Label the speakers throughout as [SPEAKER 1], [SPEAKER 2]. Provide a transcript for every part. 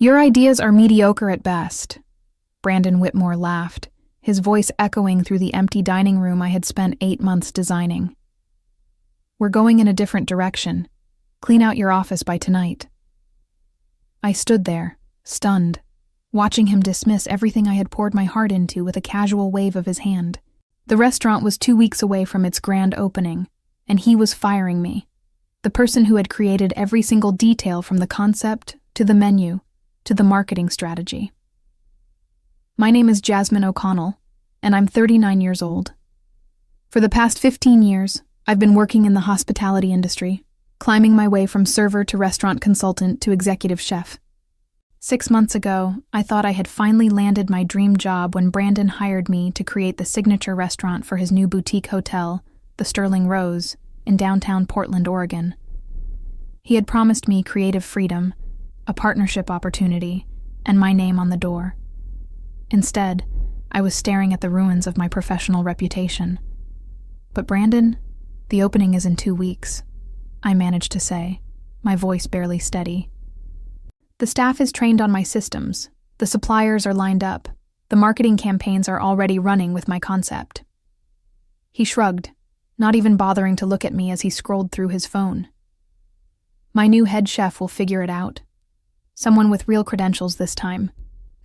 [SPEAKER 1] Your ideas are mediocre at best. Brandon Whitmore laughed, his voice echoing through the empty dining room I had spent 8 months designing. We're going in a different direction. Clean out your office by tonight. I stood there, stunned, watching him dismiss everything I had poured my heart into with a casual wave of his hand. The restaurant was 2 weeks away from its grand opening, and he was firing me. The person who had created every single detail from the concept to the menu to the marketing strategy. My name is Jasmine O'Connell, and I'm 39 years old. For the past 15 years, I've been working in the hospitality industry, climbing my way from server to restaurant consultant to executive chef. 6 months ago, I thought I had finally landed my dream job when Brandon hired me to create the signature restaurant for his new boutique hotel, the Sterling Rose, in downtown Portland, Oregon. He had promised me creative freedom, a partnership opportunity, and my name on the door. Instead, I was staring at the ruins of my professional reputation. But Brandon, the opening is in 2 weeks, I managed to say, my voice barely steady. The staff is trained on my systems, the suppliers are lined up, the marketing campaigns are already running with my concept. He shrugged, not even bothering to look at me as he scrolled through his phone. My new head chef will figure it out. Someone with real credentials this time,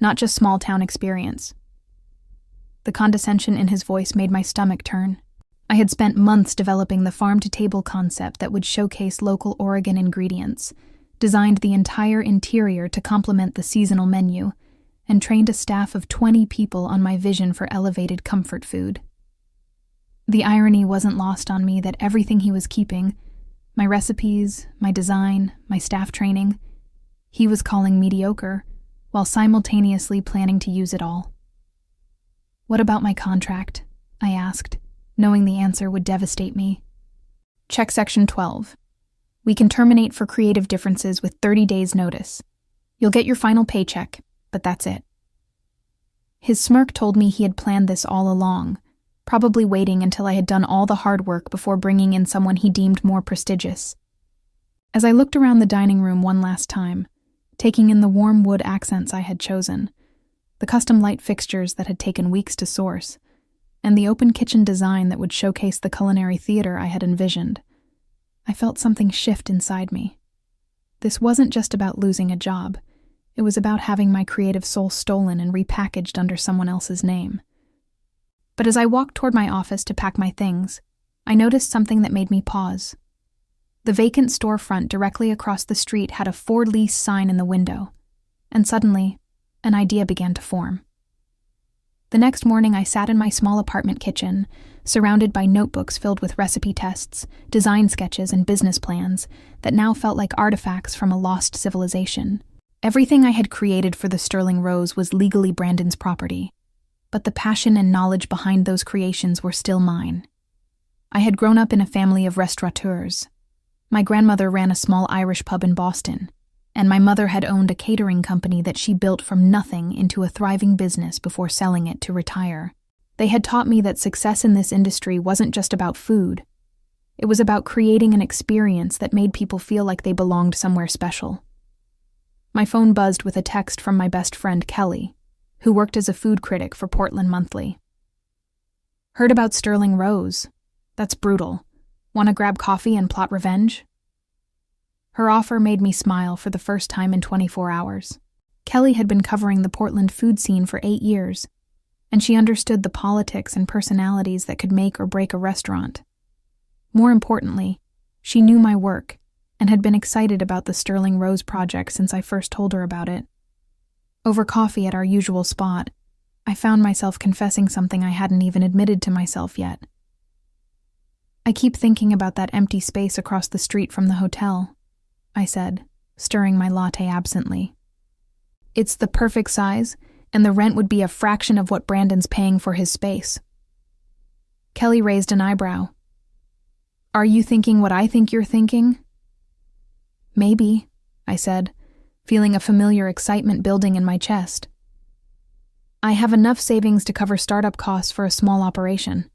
[SPEAKER 1] not just small-town experience. The condescension in his voice made my stomach turn. I had spent months developing the farm-to-table concept that would showcase local Oregon ingredients, designed the entire interior to complement the seasonal menu, and trained a staff of 20 people on my vision for elevated comfort food. The irony wasn't lost on me that everything he was keeping, my recipes, my design, my staff training, he was calling mediocre, while simultaneously planning to use it all. What about my contract? I asked, knowing the answer would devastate me. Check section 12. We can terminate for creative differences with 30 days' notice. You'll get your final paycheck, but that's it. His smirk told me he had planned this all along, probably waiting until I had done all the hard work before bringing in someone he deemed more prestigious. As I looked around the dining room one last time, taking in the warm wood accents I had chosen, the custom light fixtures that had taken weeks to source, and the open kitchen design that would showcase the culinary theater I had envisioned, I felt something shift inside me. This wasn't just about losing a job. It was about having my creative soul stolen and repackaged under someone else's name. But as I walked toward my office to pack my things, I noticed something that made me pause. The vacant storefront directly across the street had a for lease sign in the window, and suddenly, an idea began to form. The next morning, I sat in my small apartment kitchen, surrounded by notebooks filled with recipe tests, design sketches, and business plans that now felt like artifacts from a lost civilization. Everything I had created for the Sterling Rose was legally Brandon's property, but the passion and knowledge behind those creations were still mine. I had grown up in a family of restaurateurs. My grandmother ran a small Irish pub in Boston, and my mother had owned a catering company that she built from nothing into a thriving business before selling it to retire. They had taught me that success in this industry wasn't just about food. It was about creating an experience that made people feel like they belonged somewhere special. My phone buzzed with a text from my best friend Kelly, who worked as a food critic for Portland Monthly. Heard about Sterling Rose? That's brutal. Want to grab coffee and plot revenge? Her offer made me smile for the first time in 24 hours. Kelly had been covering the Portland food scene for 8 years, and she understood the politics and personalities that could make or break a restaurant. More importantly, she knew my work and had been excited about the Sterling Rose project since I first told her about it. Over coffee at our usual spot, I found myself confessing something I hadn't even admitted to myself yet. I keep thinking about that empty space across the street from the hotel, I said, stirring my latte absently. It's the perfect size, and the rent would be a fraction of what Brandon's paying for his space. Kelly raised an eyebrow. Are you thinking what I think you're thinking? Maybe, I said, feeling a familiar excitement building in my chest. I have enough savings to cover startup costs for a small operation.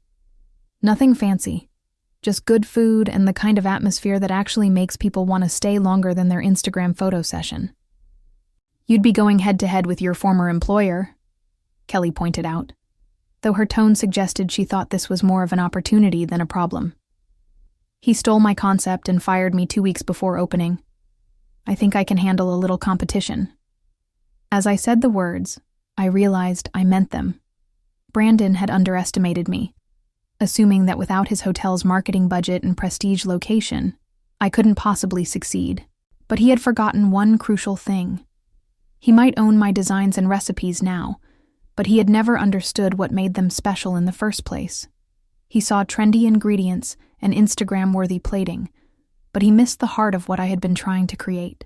[SPEAKER 1] Nothing fancy. Just good food and the kind of atmosphere that actually makes people want to stay longer than their Instagram photo session. You'd be going head-to-head with your former employer, Kelly pointed out, though her tone suggested she thought this was more of an opportunity than a problem. He stole my concept and fired me 2 weeks before opening. I think I can handle a little competition. As I said the words, I realized I meant them. Brandon had underestimated me, assuming that without his hotel's marketing budget and prestige location, I couldn't possibly succeed. But he had forgotten one crucial thing. He might own my designs and recipes now, but he had never understood what made them special in the first place. He saw trendy ingredients and Instagram-worthy plating, but he missed the heart of what I had been trying to create.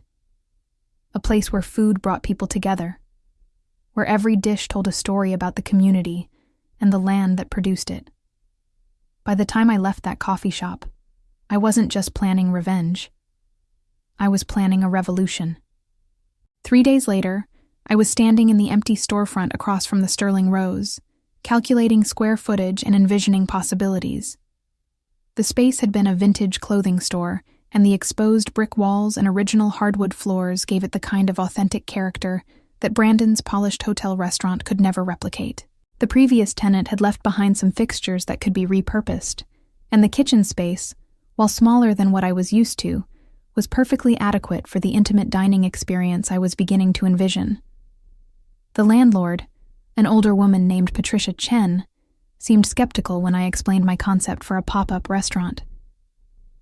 [SPEAKER 1] A place where food brought people together, where every dish told a story about the community and the land that produced it. By the time I left that coffee shop, I wasn't just planning revenge. I was planning a revolution. 3 days later, I was standing in the empty storefront across from the Sterling Rose, calculating square footage and envisioning possibilities. The space had been a vintage clothing store, and the exposed brick walls and original hardwood floors gave it the kind of authentic character that Brandon's polished hotel restaurant could never replicate. The previous tenant had left behind some fixtures that could be repurposed, and the kitchen space, while smaller than what I was used to, was perfectly adequate for the intimate dining experience I was beginning to envision. The landlord, an older woman named Patricia Chen, seemed skeptical when I explained my concept for a pop-up restaurant.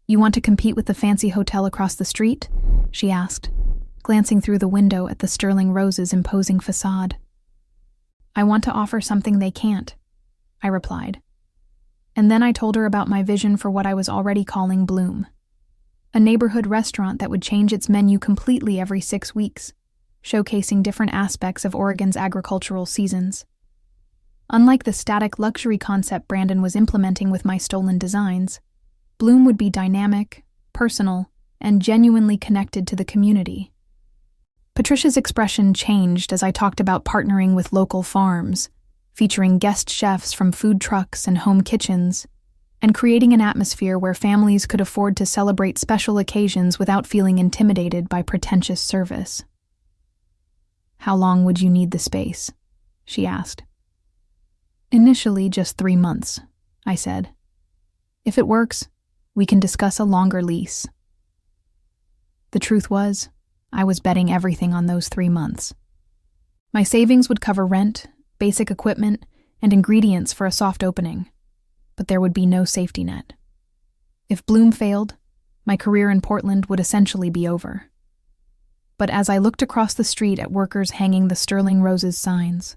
[SPEAKER 1] "You want to compete with the fancy hotel across the street?" she asked, glancing through the window at the Sterling Rose's imposing facade. "I want to offer something they can't," I replied. And then I told her about my vision for what I was already calling Bloom. A neighborhood restaurant that would change its menu completely every 6 weeks, showcasing different aspects of Oregon's agricultural seasons. Unlike the static luxury concept Brandon was implementing with my stolen designs, Bloom would be dynamic, personal, and genuinely connected to the community. Patricia's expression changed as I talked about partnering with local farms, featuring guest chefs from food trucks and home kitchens, and creating an atmosphere where families could afford to celebrate special occasions without feeling intimidated by pretentious service. "How long would you need the space?" she asked. "Initially, just 3 months," I said. "If it works, we can discuss a longer lease." The truth was, I was betting everything on those 3 months. My savings would cover rent, basic equipment, and ingredients for a soft opening, but there would be no safety net. If Bloom failed, my career in Portland would essentially be over. But as I looked across the street at workers hanging the Sterling Rose's signs,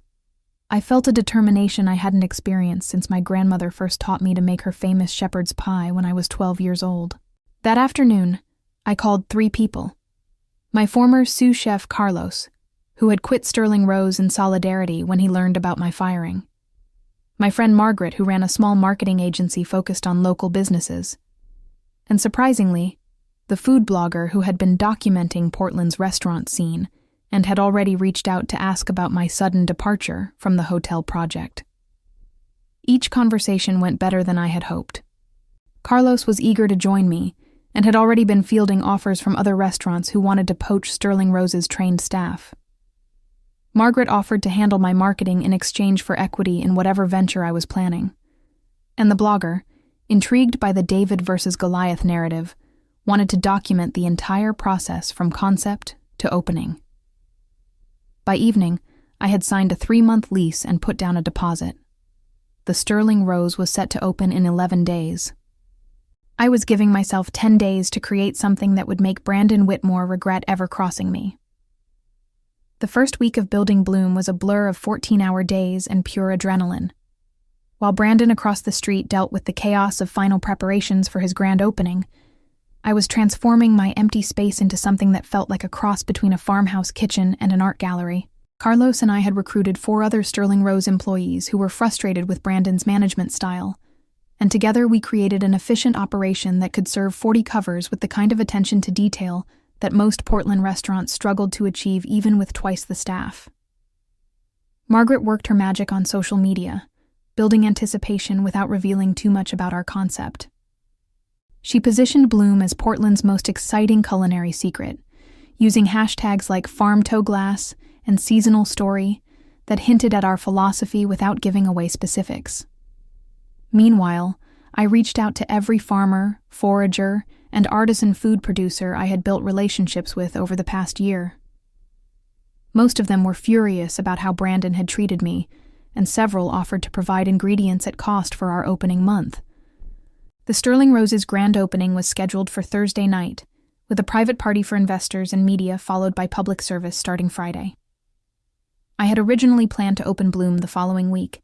[SPEAKER 1] I felt a determination I hadn't experienced since my grandmother first taught me to make her famous shepherd's pie when I was 12 years old. That afternoon, I called 3 people. My former sous chef Carlos, who had quit Sterling Rose in solidarity when he learned about my firing. My friend Margaret, who ran a small marketing agency focused on local businesses. And surprisingly, the food blogger who had been documenting Portland's restaurant scene and had already reached out to ask about my sudden departure from the hotel project. Each conversation went better than I had hoped. Carlos was eager to join me and had already been fielding offers from other restaurants who wanted to poach Sterling Rose's trained staff. Margaret offered to handle my marketing in exchange for equity in whatever venture I was planning. And the blogger, intrigued by the David versus Goliath narrative, wanted to document the entire process from concept to opening. By evening, I had signed a 3-month lease and put down a deposit. The Sterling Rose was set to open in 11 days. I was giving myself 10 days to create something that would make Brandon Whitmore regret ever crossing me. The first week of building Bloom was a blur of 14-hour days and pure adrenaline. While Brandon across the street dealt with the chaos of final preparations for his grand opening, I was transforming my empty space into something that felt like a cross between a farmhouse kitchen and an art gallery. Carlos and I had recruited 4 other Sterling Rose employees who were frustrated with Brandon's management style, and together we created an efficient operation that could serve 40 covers with the kind of attention to detail that most Portland restaurants struggled to achieve even with twice the staff. Margaret worked her magic on social media, building anticipation without revealing too much about our concept. She positioned Bloom as Portland's most exciting culinary secret, using hashtags like farm-to-glass and seasonal story that hinted at our philosophy without giving away specifics. Meanwhile, I reached out to every farmer, forager, and artisan food producer I had built relationships with over the past year. Most of them were furious about how Brandon had treated me, and several offered to provide ingredients at cost for our opening month. The Sterling Rose's grand opening was scheduled for Thursday night, with a private party for investors and media followed by public service starting Friday. I had originally planned to open Bloom the following week,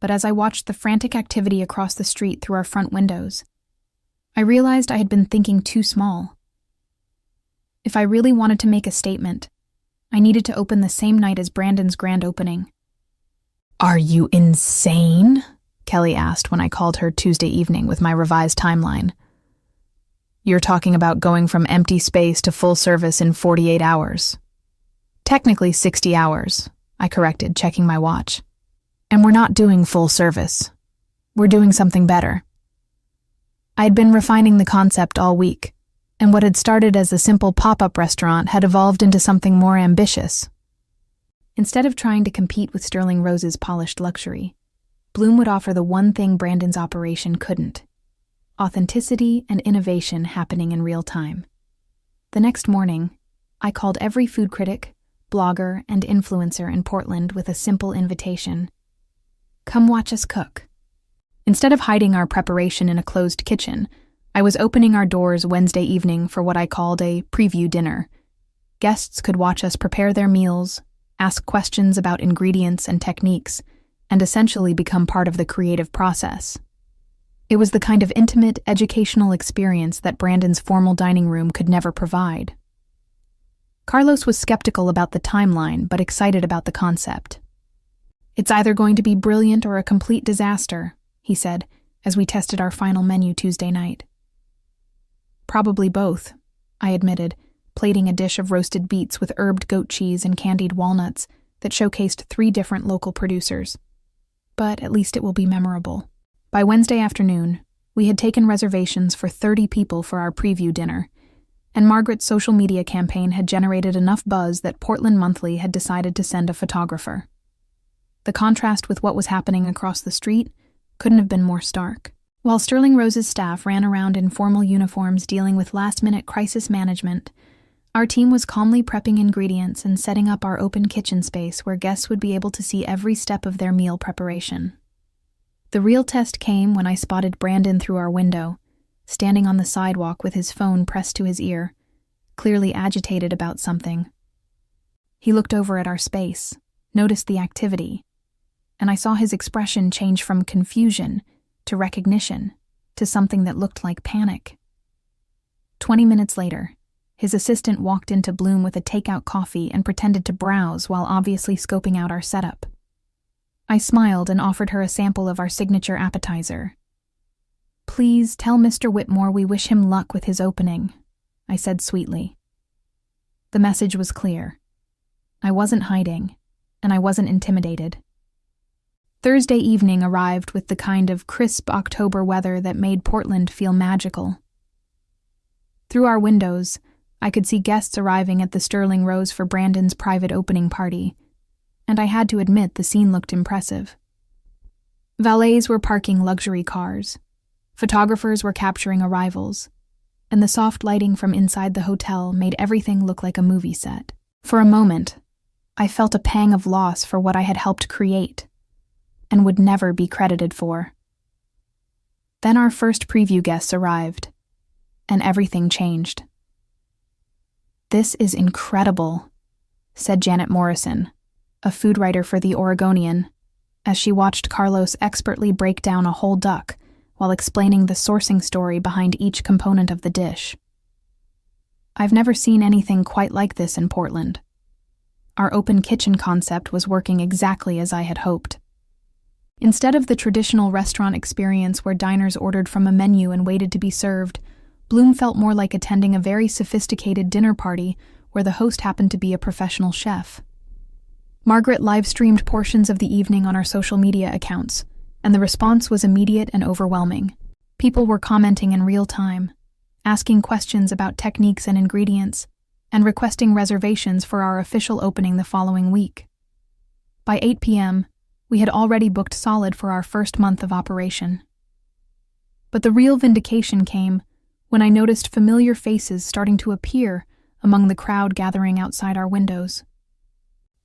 [SPEAKER 1] but as I watched the frantic activity across the street through our front windows, I realized I had been thinking too small. If I really wanted to make a statement, I needed to open the same night as Brandon's grand opening. "Are you insane?" Kelly asked when I called her Tuesday evening with my revised timeline. "You're talking about going from empty space to full service in 48 hours. Technically 60 hours, I corrected, checking my watch. And we're not doing full service. We're doing something better." I had been refining the concept all week, and what had started as a simple pop-up restaurant had evolved into something more ambitious. Instead of trying to compete with Sterling Rose's polished luxury, Bloom would offer the one thing Brandon's operation couldn't: authenticity and innovation happening in real time. The next morning, I called every food critic, blogger, and influencer in Portland with a simple invitation. Come watch us cook. Instead of hiding our preparation in a closed kitchen, I was opening our doors Wednesday evening for what I called a preview dinner. Guests could watch us prepare their meals, ask questions about ingredients and techniques, and essentially become part of the creative process. It was the kind of intimate, educational experience that Brandon's formal dining room could never provide. Carlos was skeptical about the timeline, but excited about the concept. "It's either going to be brilliant or a complete disaster," he said, as we tested our final menu Tuesday night. "Probably both," I admitted, plating a dish of roasted beets with herbed goat cheese and candied walnuts that showcased 3 different local producers. "But at least it will be memorable." By Wednesday afternoon, we had taken reservations for 30 people for our preview dinner, and Margaret's social media campaign had generated enough buzz that Portland Monthly had decided to send a photographer. The contrast with what was happening across the street couldn't have been more stark. While Sterling Rose's staff ran around in formal uniforms dealing with last-minute crisis management, our team was calmly prepping ingredients and setting up our open kitchen space where guests would be able to see every step of their meal preparation. The real test came when I spotted Brandon through our window, standing on the sidewalk with his phone pressed to his ear, clearly agitated about something. He looked over at our space, noticed the activity, and I saw his expression change from confusion to recognition to something that looked like panic. 20 minutes later, his assistant walked into Bloom with a takeout coffee and pretended to browse while obviously scoping out our setup. I smiled and offered her a sample of our signature appetizer. "Please tell Mr. Whitmore we wish him luck with his opening," I said sweetly. The message was clear. I wasn't hiding, and I wasn't intimidated. Thursday evening arrived with the kind of crisp October weather that made Portland feel magical. Through our windows, I could see guests arriving at the Sterling Rose for Brandon's private opening party, and I had to admit the scene looked impressive. Valets were parking luxury cars, photographers were capturing arrivals, and the soft lighting from inside the hotel made everything look like a movie set. For a moment, I felt a pang of loss for what I had helped create, and would never be credited for. Then our first preview guests arrived, and everything changed. "This is incredible," said Janet Morrison, a food writer for The Oregonian, as she watched Carlos expertly break down a whole duck while explaining the sourcing story behind each component of the dish. "I've never seen anything quite like this in Portland." Our open kitchen concept was working exactly as I had hoped. Instead of the traditional restaurant experience where diners ordered from a menu and waited to be served, Bloom felt more like attending a very sophisticated dinner party where the host happened to be a professional chef. Margaret live-streamed portions of the evening on our social media accounts, and the response was immediate and overwhelming. People were commenting in real time, asking questions about techniques and ingredients, and requesting reservations for our official opening the following week. By 8 p.m., we had already booked solid for our first month of operation. But the real vindication came when I noticed familiar faces starting to appear among the crowd gathering outside our windows.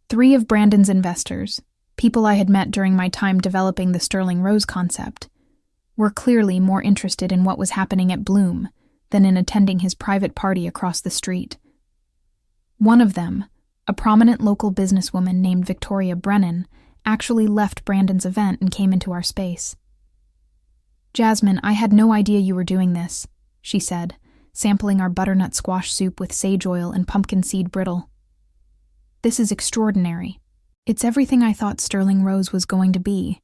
[SPEAKER 1] 3 of Brandon's investors, people I had met during my time developing the Sterling Rose concept, were clearly more interested in what was happening at Bloom than in attending his private party across the street. One of them, a prominent local businesswoman named Victoria Brennan, actually left Brandon's event and came into our space. "Jasmine, I had no idea you were doing this," she said, sampling our butternut squash soup with sage oil and pumpkin seed brittle. "This is extraordinary. It's everything I thought Sterling Rose was going to be,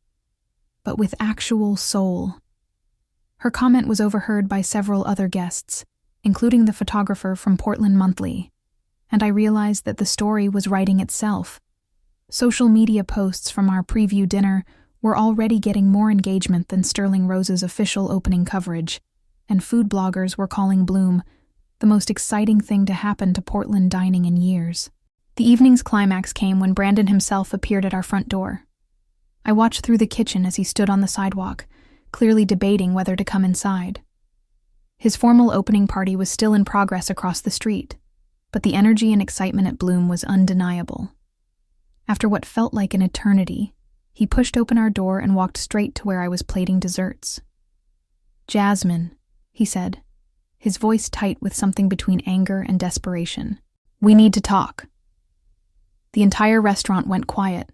[SPEAKER 1] but with actual soul." Her comment was overheard by several other guests, including the photographer from Portland Monthly, and I realized that the story was writing itself. Social media posts from our preview dinner were already getting more engagement than Sterling Rose's official opening coverage, and food bloggers were calling Bloom the most exciting thing to happen to Portland dining in years. The evening's climax came when Brandon himself appeared at our front door. I watched through the kitchen as he stood on the sidewalk, clearly debating whether to come inside. His formal opening party was still in progress across the street, but the energy and excitement at Bloom was undeniable. After what felt like an eternity, he pushed open our door and walked straight to where I was plating desserts. "Jasmine," he said, his voice tight with something between anger and desperation. "We need to talk." The entire restaurant went quiet.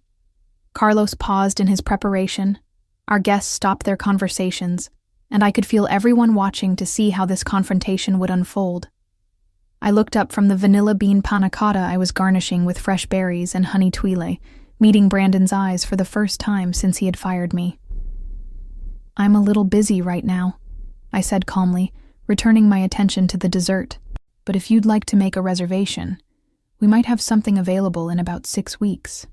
[SPEAKER 1] Carlos paused in his preparation, our guests stopped their conversations, and I could feel everyone watching to see how this confrontation would unfold. I looked up from the vanilla bean panna cotta I was garnishing with fresh berries and honey tuile, meeting Brandon's eyes for the first time since he had fired me. "I'm a little busy right now," I said calmly, returning my attention to the dessert. "But if you'd like to make a reservation, we might have something available in about 6 weeks."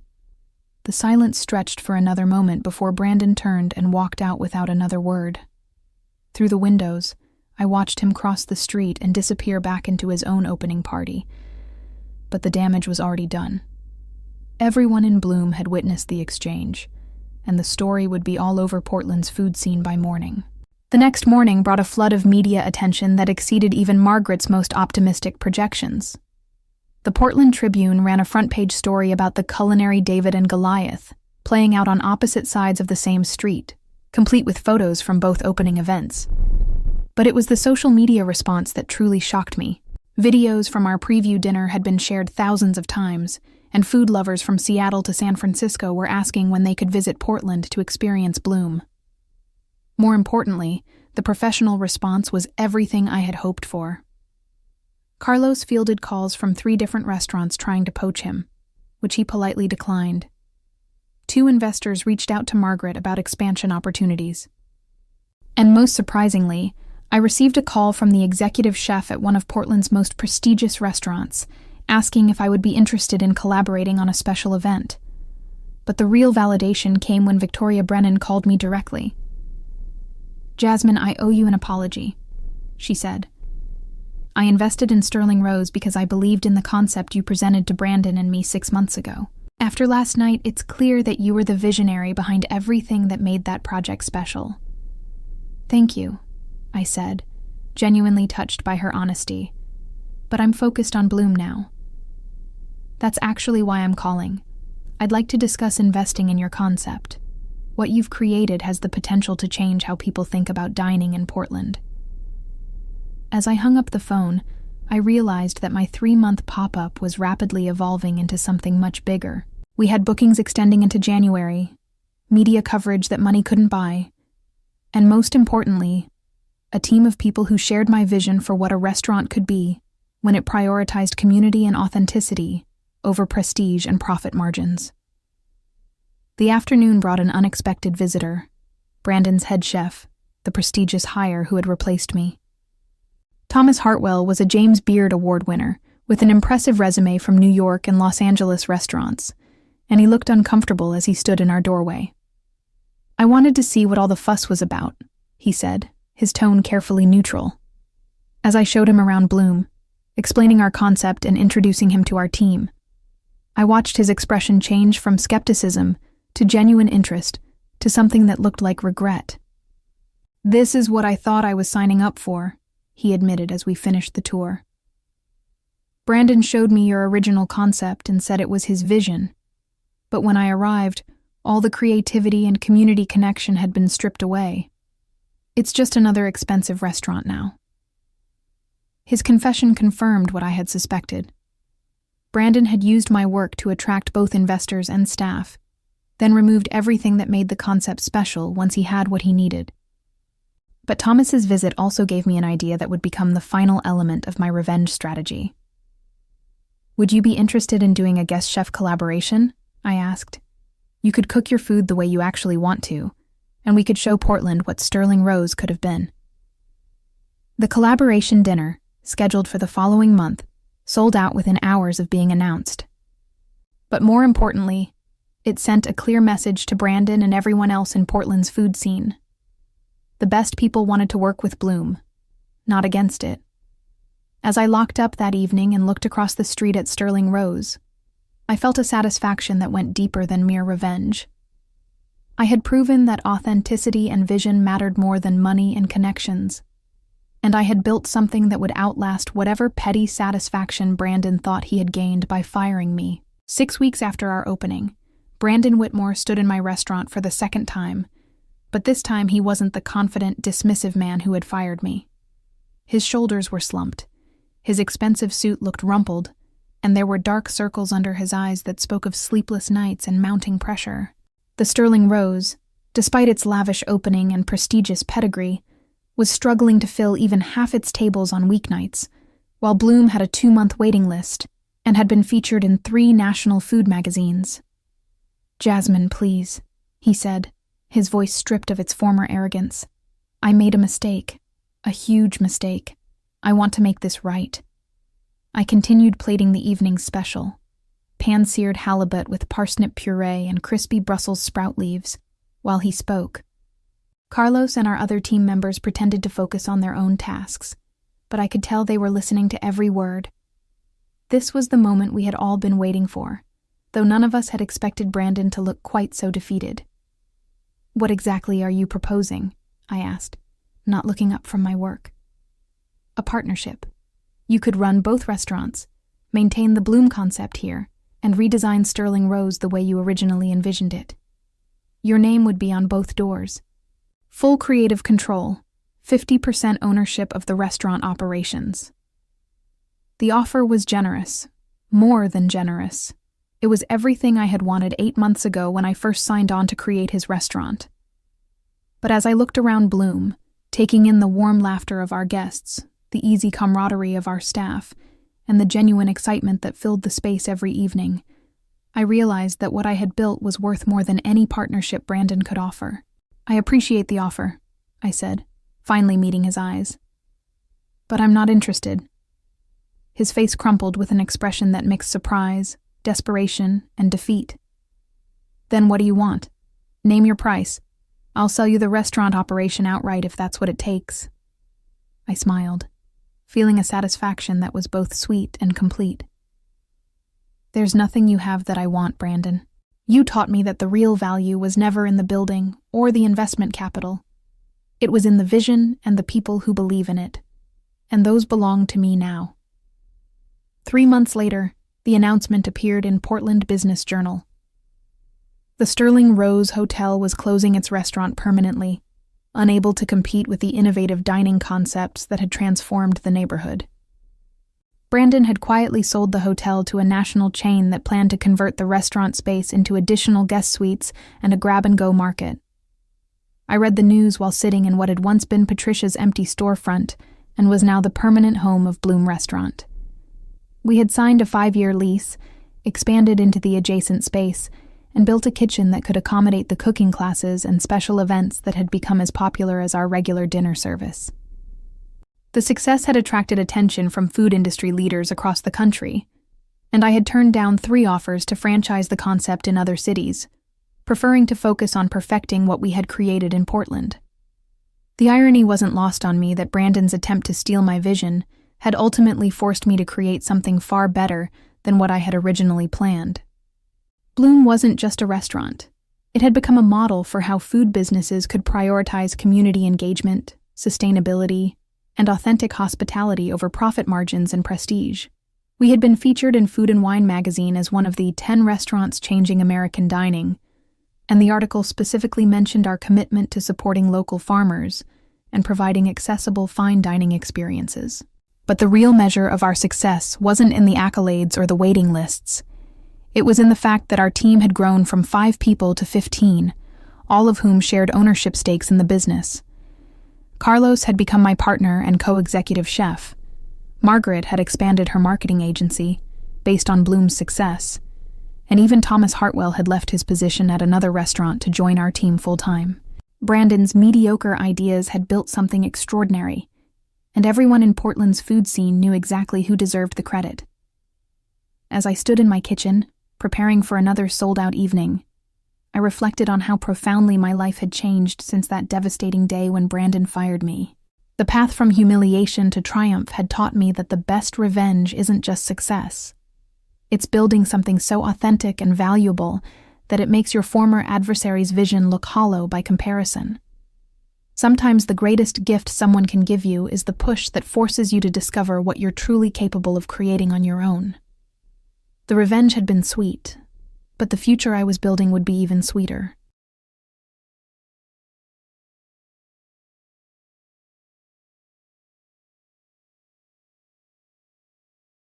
[SPEAKER 1] The silence stretched for another moment before Brandon turned and walked out without another word. Through the windows, I watched him cross the street and disappear back into his own opening party. But the damage was already done. Everyone in Bloom had witnessed the exchange, and the story would be all over Portland's food scene by morning. The next morning brought a flood of media attention that exceeded even Margaret's most optimistic projections. The Portland Tribune ran a front-page story about the culinary David and Goliath, playing out on opposite sides of the same street, complete with photos from both opening events. But it was the social media response that truly shocked me. Videos from our preview dinner had been shared thousands of times, and food lovers from Seattle to San Francisco were asking when they could visit Portland to experience Bloom. More importantly, the professional response was everything I had hoped for. Carlos fielded calls from 3 different restaurants trying to poach him, which he politely declined. 2 investors reached out to Margaret about expansion opportunities. And most surprisingly, I received a call from the executive chef at one of Portland's most prestigious restaurants, asking if I would be interested in collaborating on a special event. But the real validation came when Victoria Brennan called me directly. "Jasmine, I owe you an apology," she said. "I invested in Sterling Rose because I believed in the concept you presented to Brandon and me 6 months ago. After last night, it's clear that you were the visionary behind everything that made that project special." "Thank you," I said, genuinely touched by her honesty. "But I'm focused on Bloom now." "That's actually why I'm calling. I'd like to discuss investing in your concept. What you've created has the potential to change how people think about dining in Portland." As I hung up the phone, I realized that my 3-month pop-up was rapidly evolving into something much bigger. We had bookings extending into January, media coverage that money couldn't buy, and most importantly, a team of people who shared my vision for what a restaurant could be when it prioritized community and authenticity over prestige and profit margins. The afternoon brought an unexpected visitor, Brandon's head chef, the prestigious hire who had replaced me. Thomas Hartwell was a James Beard Award winner with an impressive resume from New York and Los Angeles restaurants, and he looked uncomfortable as he stood in our doorway. "I wanted to see what all the fuss was about," he said, his tone carefully neutral. As I showed him around Bloom, explaining our concept and introducing him to our team. I watched his expression change from skepticism to genuine interest to something that looked like regret. "This is what I thought I was signing up for," he admitted as we finished the tour. "Brandon showed me your original concept and said it was his vision. But when I arrived, all the creativity and community connection had been stripped away. It's just another expensive restaurant now." His confession confirmed what I had suspected. Brandon had used my work to attract both investors and staff, then removed everything that made the concept special once he had what he needed. But Thomas's visit also gave me an idea that would become the final element of my revenge strategy. "Would you be interested in doing a guest chef collaboration?" I asked. "You could cook your food the way you actually want to, and we could show Portland what Sterling Rose could have been." The collaboration dinner, scheduled for the following month, sold out within hours of being announced. But more importantly, it sent a clear message to Brandon and everyone else in Portland's food scene. The best people wanted to work with Bloom, not against it. As I locked up that evening and looked across the street at Sterling Rose, I felt a satisfaction that went deeper than mere revenge. I had proven that authenticity and vision mattered more than money and connections, and I had built something that would outlast whatever petty satisfaction Brandon thought he had gained by firing me. 6 weeks after our opening, Brandon Whitmore stood in my restaurant for the second time, but this time he wasn't the confident, dismissive man who had fired me. His shoulders were slumped, his expensive suit looked rumpled, and there were dark circles under his eyes that spoke of sleepless nights and mounting pressure. The Sterling Rose, despite its lavish opening and prestigious pedigree, was struggling to fill even half its tables on weeknights, while Bloom had a 2-month waiting list and had been featured in 3 national food magazines. "Jasmine, please," he said, his voice stripped of its former arrogance. "I made a mistake, a huge mistake. I want to make this right." I continued plating the evening's special, pan-seared halibut with parsnip puree and crispy Brussels sprout leaves, while he spoke. Carlos and our other team members pretended to focus on their own tasks, but I could tell they were listening to every word. This was the moment we had all been waiting for, though none of us had expected Brandon to look quite so defeated. "What exactly are you proposing?" I asked, not looking up from my work. "A partnership. You could run both restaurants, maintain the Bloom concept here, and redesign Sterling Rose the way you originally envisioned it. Your name would be on both doors. Full creative control, 50% ownership of the restaurant operations." The offer was generous, more than generous. It was everything I had wanted 8 months ago when I first signed on to create his restaurant. But as I looked around Bloom, taking in the warm laughter of our guests, the easy camaraderie of our staff, and the genuine excitement that filled the space every evening, I realized that what I had built was worth more than any partnership Brandon could offer. "I appreciate the offer," I said, finally meeting his eyes. "But I'm not interested." His face crumpled with an expression that mixed surprise, desperation, and defeat. "Then what do you want? Name your price. I'll sell you the restaurant operation outright if that's what it takes." I smiled, feeling a satisfaction that was both sweet and complete. "There's nothing you have that I want, Brandon. You taught me that the real value was never in the building or the investment capital. It was in the vision and the people who believe in it. And those belong to me now." 3 months later, the announcement appeared in Portland Business Journal. The Sterling Rose Hotel was closing its restaurant permanently, unable to compete with the innovative dining concepts that had transformed the neighborhood. Brandon had quietly sold the hotel to a national chain that planned to convert the restaurant space into additional guest suites and a grab-and-go market. I read the news while sitting in what had once been Patricia's empty storefront and was now the permanent home of Bloom Restaurant. We had signed a 5-year lease, expanded into the adjacent space, and built a kitchen that could accommodate the cooking classes and special events that had become as popular as our regular dinner service. The success had attracted attention from food industry leaders across the country, and I had turned down 3 offers to franchise the concept in other cities, preferring to focus on perfecting what we had created in Portland. The irony wasn't lost on me that Brandon's attempt to steal my vision had ultimately forced me to create something far better than what I had originally planned. Bloom wasn't just a restaurant. It had become a model for how food businesses could prioritize community engagement, sustainability, and authentic hospitality over profit margins and prestige. We had been featured in Food and Wine magazine as one of the 10 restaurants changing American dining, and the article specifically mentioned our commitment to supporting local farmers and providing accessible fine dining experiences. But the real measure of our success wasn't in the accolades or the waiting lists. It was in the fact that our team had grown from 5 people to 15, all of whom shared ownership stakes in the business. Carlos had become my partner and co-executive chef. Margaret had expanded her marketing agency, based on Bloom's success, and even Thomas Hartwell had left his position at another restaurant to join our team full-time. Brandon's mediocre ideas had built something extraordinary, and everyone in Portland's food scene knew exactly who deserved the credit. As I stood in my kitchen, preparing for another sold-out evening, I reflected on how profoundly my life had changed since that devastating day when Brandon fired me. The path from humiliation to triumph had taught me that the best revenge isn't just success. It's building something so authentic and valuable that it makes your former adversary's vision look hollow by comparison. Sometimes the greatest gift someone can give you is the push that forces you to discover what you're truly capable of creating on your own. The revenge had been sweet, but the future I was building would be even sweeter.